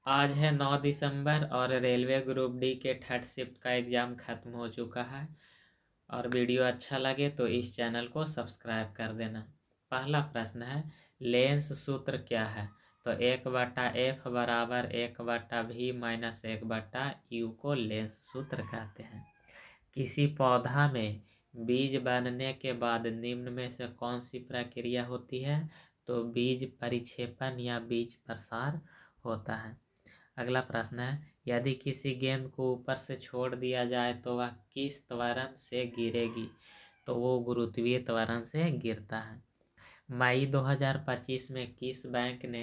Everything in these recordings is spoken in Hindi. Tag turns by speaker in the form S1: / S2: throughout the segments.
S1: आज है 9 दिसंबर और रेलवे ग्रुप डी के थर्ड शिफ्ट का एग्ज़ाम ख़त्म हो चुका है। और वीडियो अच्छा लगे तो इस चैनल को सब्सक्राइब कर देना। पहला प्रश्न है, लेंस सूत्र क्या है? तो 1/f बराबर 1/v माइनस 1/u को लेंस सूत्र कहते हैं। किसी पौधा में बीज बनने के बाद निम्न में से कौन सी प्रक्रिया होती है? तो बीज परिक्षेपण या बीज प्रसार होता है। अगला प्रश्न है, यदि किसी गेंद को ऊपर से छोड़ दिया जाए तो वह किस त्वरण से गिरेगी? तो वो गुरुत्वीय त्वरण से गिरता है। मई 2025 में किस बैंक ने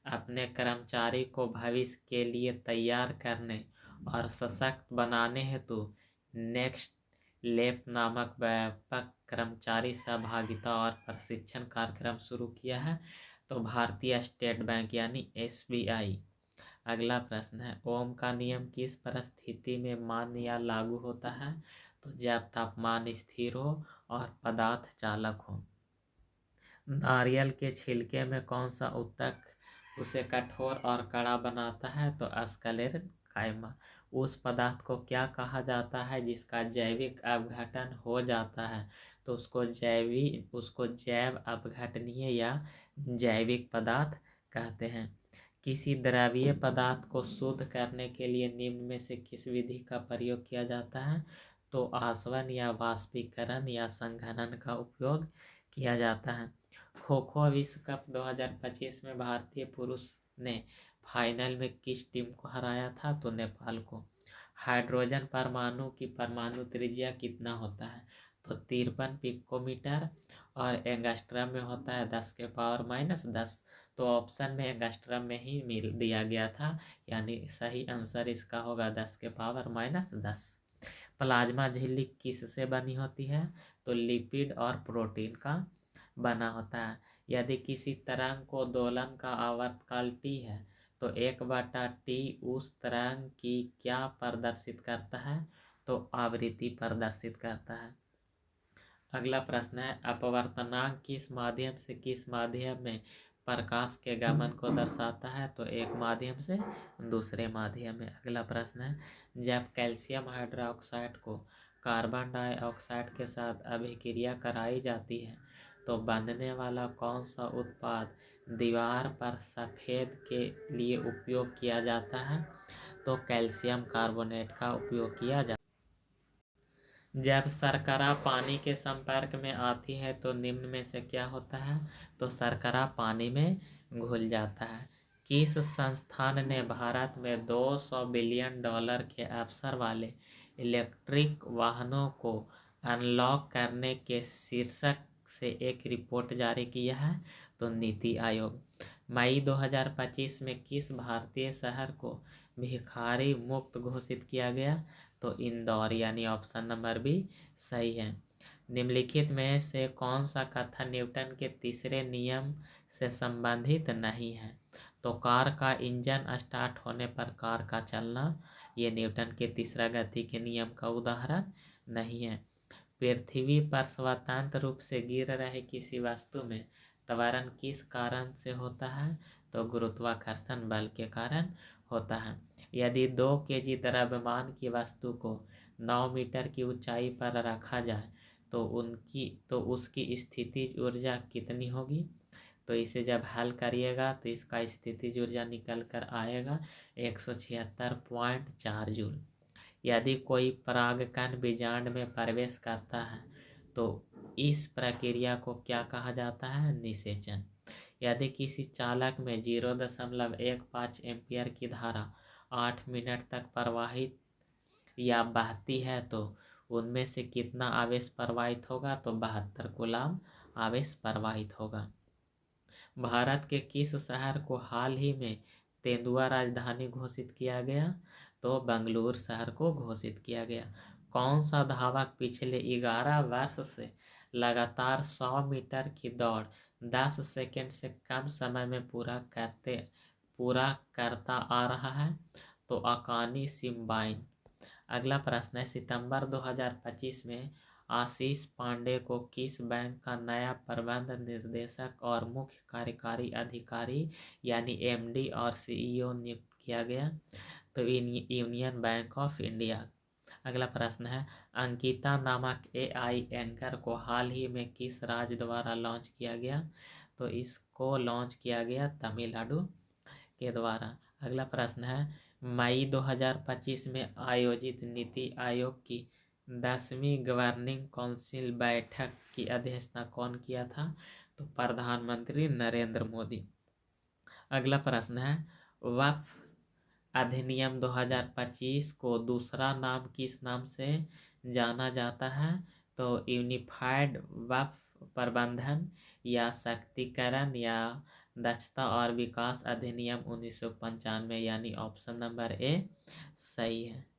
S1: अपने कर्मचारी को भविष्य के लिए तैयार करने और सशक्त बनाने हेतु नेक्स्ट लेप नामक व्यापक कर्मचारी सहभागिता और प्रशिक्षण कार्यक्रम शुरू किया है? तो भारतीय स्टेट बैंक यानी SBI। अगला प्रश्न है, ओम का नियम किस परिस्थिति में मान्य या लागू होता है? तो जब तापमान स्थिर हो और पदार्थ चालक हो। नारियल के छिलके में कौन सा ऊतक उसे कठोर और कड़ा बनाता है? तो स्क्लेरकाइमा। उस पदार्थ को क्या कहा जाता है जिसका जैविक अपघटन हो जाता है? तो उसको जैव अपघटनीय या जैविक पदार्थ कहते हैं। किसी द्रवीय पदार्थ को शुद्ध करने के लिए निम्न में से किस विधि का प्रयोग किया जाता है? तो आसवन या वाष्पीकरण या संघनन का उपयोग किया जाता है। खो खो विश्व कप 2025 में भारतीय पुरुष ने फाइनल में किस टीम को हराया था? तो नेपाल को। हाइड्रोजन परमाणु की परमाणु त्रिज्या कितना होता है? तो 53 पिकोमीटर और एंगस्ट्रम में होता है 10⁻⁻10। तो ऑप्शन में एंगस्ट्रम में ही मिल दिया गया था, यानी सही आंसर इसका होगा 10⁻⁻10। प्लाज्मा झिल्ली किससे बनी होती है? तो लिपिड और प्रोटीन का बना होता है। यदि किसी तरंग को दोलन का आवर्तकाल t है तो 1/t उस तरंग की क्या प्रदर्शित करता है? तो आवृत्ति प्रदर्शित करता है। अगला प्रश्न है, अपवर्तनांक किस माध्यम में प्रकाश के गमन को दर्शाता है? तो एक माध्यम से दूसरे माध्यम में। अगला प्रश्न है, जब कैल्शियम हाइड्रोक्साइड को कार्बन डाइऑक्साइड के साथ अभिक्रिया कराई जाती है तो बनने वाला कौन सा उत्पाद दीवार पर सफ़ेद के लिए उपयोग किया जाता है? तो कैल्शियम कार्बोनेट का उपयोग किया जाता है। जब शर्करा पानी के संपर्क में आती है तो निम्न में से क्या होता है? तो शर्करा पानी में घुल जाता है। किस संस्थान ने भारत में $200 बिलियन के अवसर वाले इलेक्ट्रिक वाहनों को अनलॉक करने के शीर्षक से एक रिपोर्ट जारी किया है? तो नीति आयोग। मई 2025 में किस भारतीय शहर को भिखारी मुक्त घोषित किया गया? तो इंदौर, यानी ऑप्शन नंबर बी सही है। निम्नलिखित में से कौन सा कथन न्यूटन के तीसरे नियम से संबंधित नहीं है? तो कार का इंजन स्टार्ट होने पर कार का चलना, ये न्यूटन के तीसरा गति के नियम का उदाहरण नहीं है। पृथ्वी पर स्वतंत्र रूप से गिर रहे किसी वस्तु में त्वरण किस कारण से होता है? तो गुरुत्वाकर्षण बल के कारण होता है। यदि 2 kg द्रव्यमान की वस्तु को 9 मीटर की ऊंचाई पर रखा जाए तो उसकी स्थितिज ऊर्जा कितनी होगी? तो इसे जब हल करिएगा तो इसका स्थितिज ऊर्जा निकल कर आएगा 176.4 जूल। यदि कोई परागकण बीजांड में प्रवेश करता है तो इस प्रक्रिया को क्या कहा जाता है? निषेचन। यदि किसी चालक में 0.15 एम्पियर की धारा 8 मिनट तक प्रवाहित या बहती है तो उनमें से कितना आवेश प्रवाहित होगा? तो 72 कूलम्ब आवेश प्रवाहित होगा। भारत के किस शहर को हाल ही में तेंदुआ राजधानी घोषित किया गया? तो बेंगलुरु शहर को घोषित किया गया। कौन सा धावक पिछले 11 वर्ष से लगातार 100 मीटर की दौड़ 10 सेकंड से कम समय में पूरा करता आ रहा है? तो अकानी सिम्बाइन। अगला प्रश्न है, सितंबर 2025 में आशीष पांडे को किस बैंक का नया प्रबंध निर्देशक और मुख्य कार्यकारी अधिकारी यानी एमडी और सीईओ नियुक्त किया गया? तो यूनियन बैंक ऑफ इंडिया। अगला प्रश्न है, अंकिता नामक एआई एंकर को हाल ही में किस राज्य द्वारा लॉन्च किया गया? तो इसको लॉन्च किया गया तमिलनाडु के द्वारा। अगला प्रश्न है, मई 2025 में आयोजित नीति आयोग की 10वीं गवर्निंग काउंसिल बैठक की अध्यक्षता कौन किया था? तो प्रधानमंत्री नरेंद्र मोदी। अगला प्रश्न है, वक्फ अधिनियम 2025 को दूसरा नाम किस नाम से जाना जाता है? तो यूनिफाइड वक्फ प्रबंधन या शक्तिकरण या दक्षता और विकास अधिनियम 1995 यानी ऑप्शन नंबर ए सही है।